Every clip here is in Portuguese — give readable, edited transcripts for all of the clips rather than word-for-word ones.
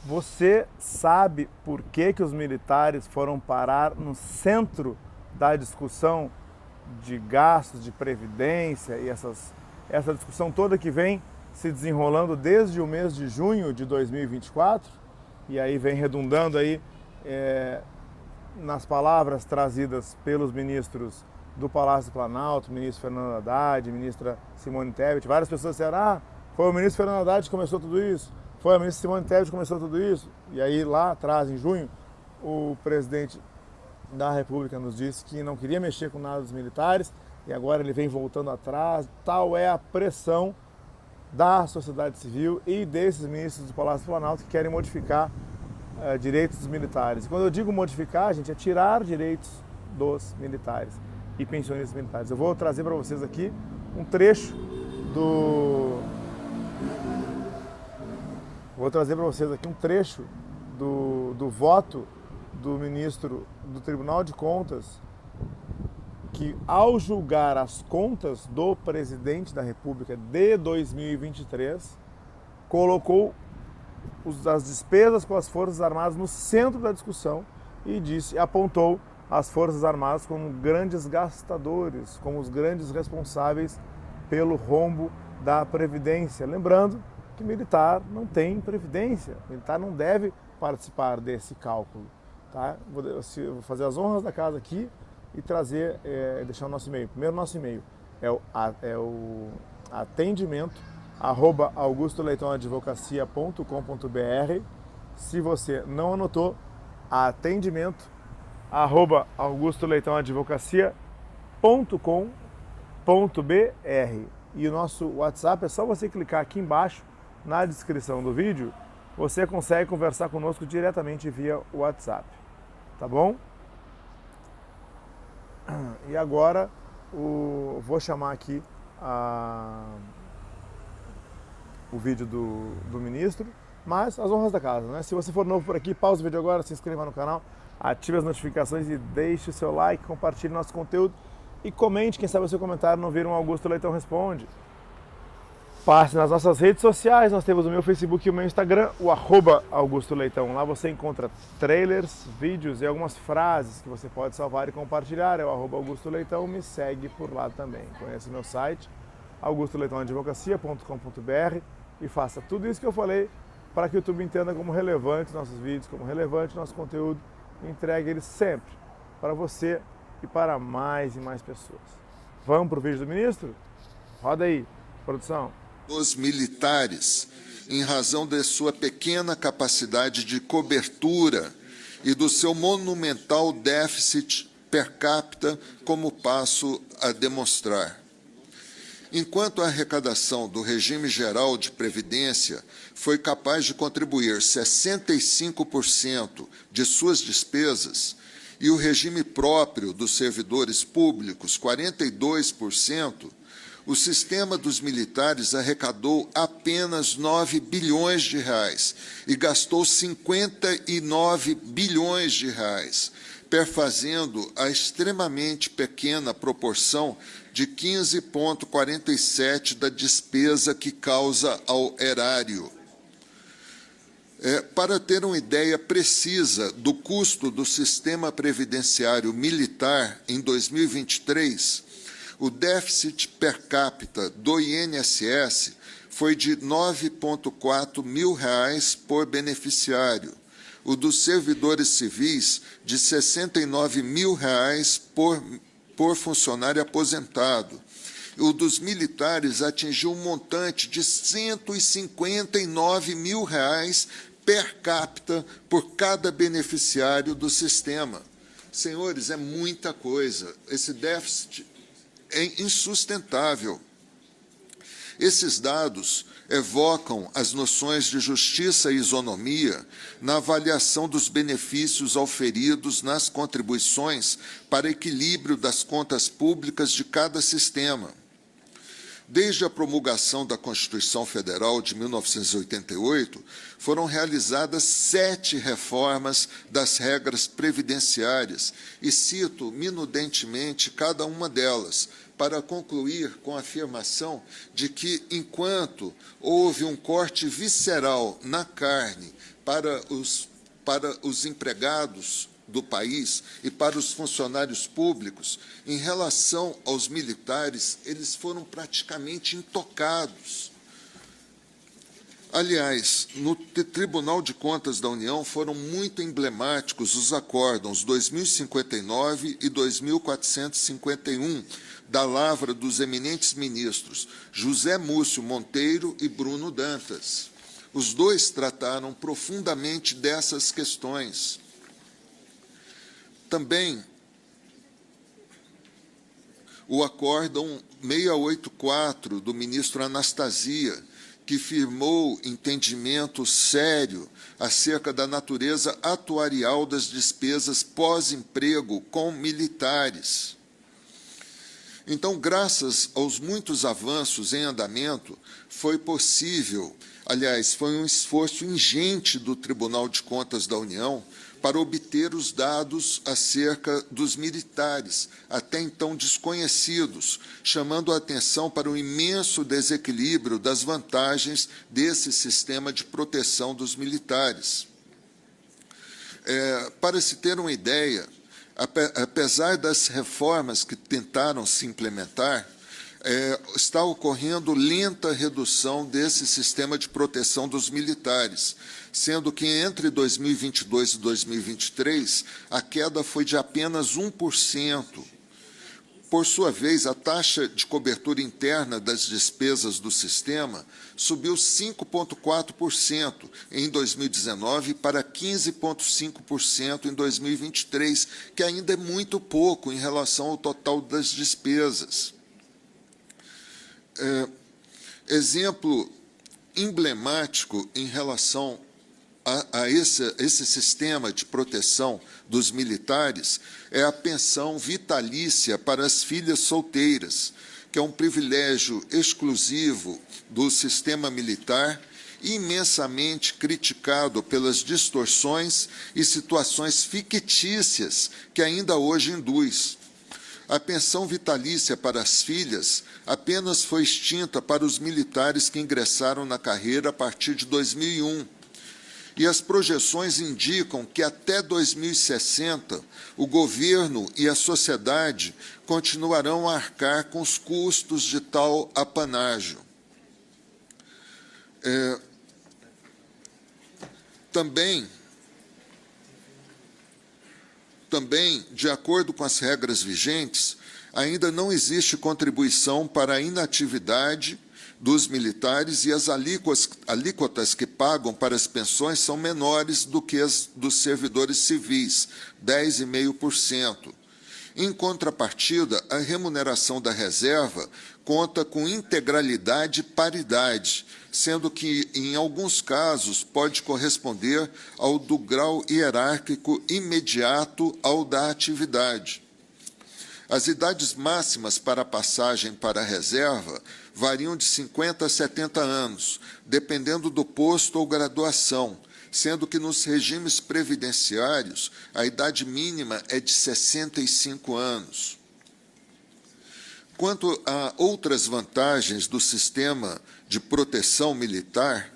Você sabe por que os militares foram parar no centro da discussão de gastos, de previdência e essa discussão toda que vem se desenrolando desde o mês de junho de 2024? E aí vem redundando aí nas palavras trazidas pelos ministros do Palácio do Planalto, ministro Fernando Haddad, ministra Simone Tebet. Várias pessoas disseram, foi o ministro Fernando Haddad que começou tudo isso, foi a ministra Simone Tebet que começou tudo isso. E aí lá atrás, em junho, o presidente da República nos disse que não queria mexer com nada dos militares e agora ele vem voltando atrás. Tal é a pressão da sociedade civil e desses ministros do Palácio do Planalto que querem modificar direitos dos militares. E quando eu digo modificar, gente, é tirar direitos dos militares e pensionistas militares. Eu vou trazer para vocês aqui um trecho do voto do ministro do Tribunal de Contas, que ao julgar as contas do presidente da República de 2023, colocou as despesas com as Forças Armadas no centro da discussão e apontou as Forças Armadas como grandes gastadores, como os grandes responsáveis pelo rombo da Previdência. Lembrando que militar não tem previdência, militar não deve participar desse cálculo. Tá? Vou fazer as honras da casa aqui e trazer, deixar o nosso e-mail. Primeiro, nosso e-mail é o atendimento@augustoleitomadvocacia.com.br. Se você não anotou, atendimento@augustoleitomadvocacia.com.br. E o nosso WhatsApp é só você clicar aqui embaixo na descrição do vídeo, você consegue conversar conosco diretamente via WhatsApp, tá bom? E agora vou chamar aqui o vídeo do ministro, mas as honras da casa, né? Se você for novo por aqui, pausa o vídeo agora, se inscreva no canal, ative as notificações e deixe o seu like, compartilhe nosso conteúdo e comente, quem sabe o seu comentário não vira um Augusto Leitão Responde. Passe nas nossas redes sociais, nós temos o meu Facebook e o meu Instagram, o @Augusto Leitão. Lá você encontra trailers, vídeos e algumas frases que você pode salvar e compartilhar. É o @Augusto Leitão, me segue por lá também. Conheça o meu site, augustoleitomadvocacia.com.br e faça tudo isso que eu falei para que o YouTube entenda como relevante nossos vídeos, como relevante nosso conteúdo e entregue eles sempre para você e para mais e mais pessoas. Vamos para o vídeo do ministro? Roda aí, produção. Os militares, em razão de sua pequena capacidade de cobertura e do seu monumental déficit per capita, como passo a demonstrar. Enquanto a arrecadação do regime geral de previdência foi capaz de contribuir 65% de suas despesas e o regime próprio dos servidores públicos 42%, o sistema dos militares arrecadou apenas 9 bilhões de reais e gastou 59 bilhões de reais, perfazendo a extremamente pequena proporção de 15,47% da despesa que causa ao erário. Para ter uma ideia precisa do custo do sistema previdenciário militar em 2023, o déficit per capita do INSS foi de R$ 9,4 mil por beneficiário, o dos servidores civis de R$ 69 mil por funcionário aposentado. O dos militares atingiu um montante de R$ 159 mil per capita por cada beneficiário do sistema. Senhores, é muita coisa. Esse déficit é insustentável. Esses dados evocam as noções de justiça e isonomia na avaliação dos benefícios auferidos nas contribuições para equilíbrio das contas públicas de cada sistema. Desde a promulgação da Constituição Federal de 1988, foram realizadas 7 reformas das regras previdenciárias e cito minudentemente cada uma delas, para concluir com a afirmação de que, enquanto houve um corte visceral na carne para os empregados do país e para os funcionários públicos, em relação aos militares, eles foram praticamente intocados. Aliás, no Tribunal de Contas da União foram muito emblemáticos os acórdãos 2059 e 2451 da lavra dos eminentes ministros José Múcio Monteiro e Bruno Dantas. Os dois trataram profundamente dessas questões. Também o acórdão 684 do ministro Anastasia, que firmou entendimento sério acerca da natureza atuarial das despesas pós-emprego com militares. Então, graças aos muitos avanços em andamento, foi possível, aliás, foi um esforço ingente do Tribunal de Contas da União para obter os dados acerca dos militares, até então desconhecidos, chamando a atenção para o imenso desequilíbrio das vantagens desse sistema de proteção dos militares. Para se ter uma ideia, apesar das reformas que tentaram se implementar, está ocorrendo lenta redução desse sistema de proteção dos militares, sendo que entre 2022 e 2023, a queda foi de apenas 1%. Por sua vez, a taxa de cobertura interna das despesas do sistema subiu 5,4% em 2019 para 15,5% em 2023, que ainda é muito pouco em relação ao total das despesas. Exemplo emblemático em relação a esse sistema de proteção dos militares é a pensão vitalícia para as filhas solteiras, que é um privilégio exclusivo do sistema militar, imensamente criticado pelas distorções e situações fictícias que ainda hoje induz. A pensão vitalícia para as filhas apenas foi extinta para os militares que ingressaram na carreira a partir de 2001. E as projeções indicam que até 2060 o governo e a sociedade continuarão a arcar com os custos de tal apanágio. Também, de acordo com as regras vigentes, ainda não existe contribuição para a inatividade dos militares e as alíquotas que pagam para as pensões são menores do que as dos servidores civis, 10,5%. Em contrapartida, a remuneração da reserva conta com integralidade e paridade, sendo que, em alguns casos, pode corresponder ao do grau hierárquico imediato ao da atividade. As idades máximas para a passagem para a reserva variam de 50 a 70 anos, dependendo do posto ou graduação, sendo que nos regimes previdenciários a idade mínima é de 65 anos. Quanto a outras vantagens do sistema de proteção militar,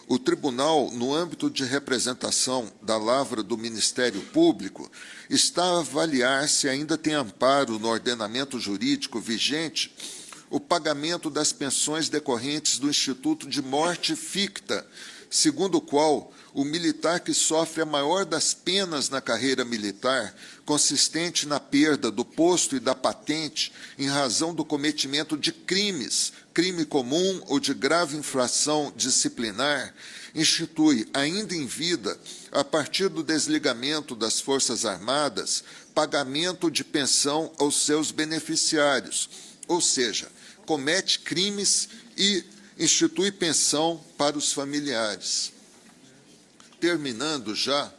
o Tribunal, no âmbito de representação da lavra do Ministério Público, está a avaliar se ainda tem amparo no ordenamento jurídico vigente o pagamento das pensões decorrentes do Instituto de Morte Ficta, segundo o qual o militar que sofre a maior das penas na carreira militar, consistente na perda do posto e da patente em razão do cometimento de crimes, crime comum ou de grave infração disciplinar, institui, ainda em vida, a partir do desligamento das Forças Armadas, pagamento de pensão aos seus beneficiários, ou seja, comete crimes e institui pensão para os familiares. Terminando já,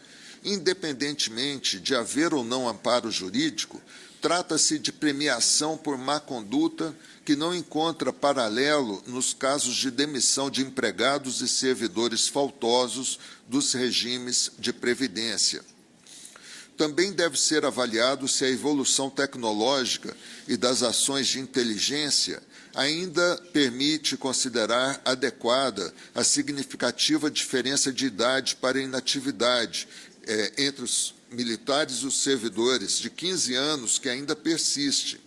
independentemente de haver ou não amparo jurídico, trata-se de premiação por má conduta que não encontra paralelo nos casos de demissão de empregados e servidores faltosos dos regimes de previdência. Também deve ser avaliado se a evolução tecnológica e das ações de inteligência ainda permite considerar adequada a significativa diferença de idade para a inatividade entre os militares e os servidores, de 15 anos, que ainda persiste.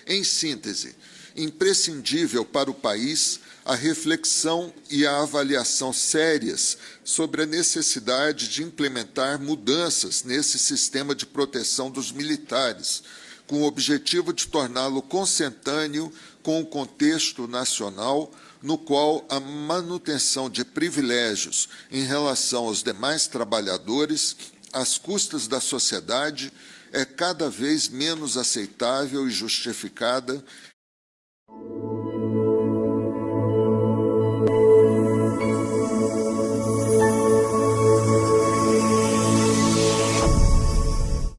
Em síntese, imprescindível para o país a reflexão e a avaliação sérias sobre a necessidade de implementar mudanças nesse sistema de proteção dos militares, com o objetivo de torná-lo consentâneo com o contexto nacional, no qual a manutenção de privilégios em relação aos demais trabalhadores, às custas da sociedade, é cada vez menos aceitável e justificada